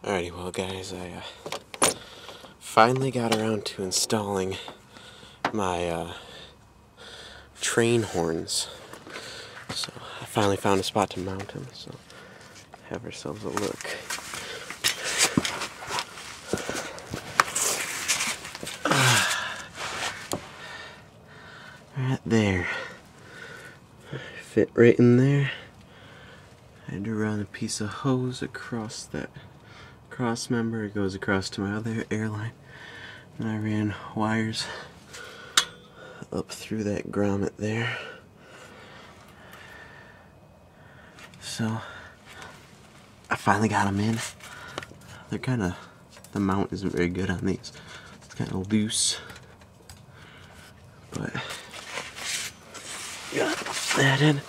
Alrighty, well guys, I finally got around to installing my train horns. So I finally found a spot to mount them, so have ourselves a look. Right there. Fit right in there. I had to run a piece of hose across that cross member. It goes across to my other airline. And I ran wires up through that grommet there. So I finally got them in. They're kind of, the mount isn't very good on these. It's kind of loose. But got that in.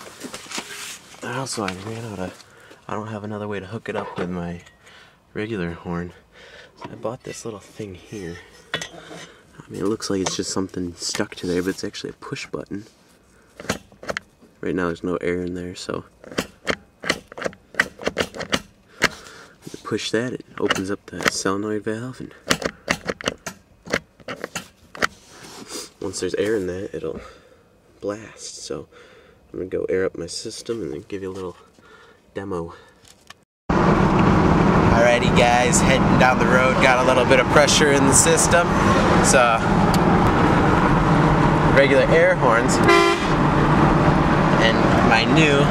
Also, I ran out of, I don't have another way to hook it up with my regular horn. So I bought this little thing here. I mean, it looks like it's just something stuck to there, but it's actually a push button. Right now there's no air in there, so you push that, it opens up the solenoid valve, and once there's air in that, it'll blast. So I'm gonna go air up my system and then give you a little demo. Alrighty guys, heading down the road, got a little bit of pressure in the system. So regular air horns and my new,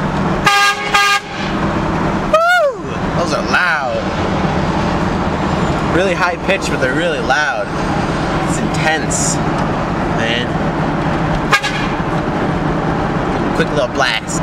woo! Those are loud. Really high pitched, but they're really loud. It's intense, man. Quick little blast.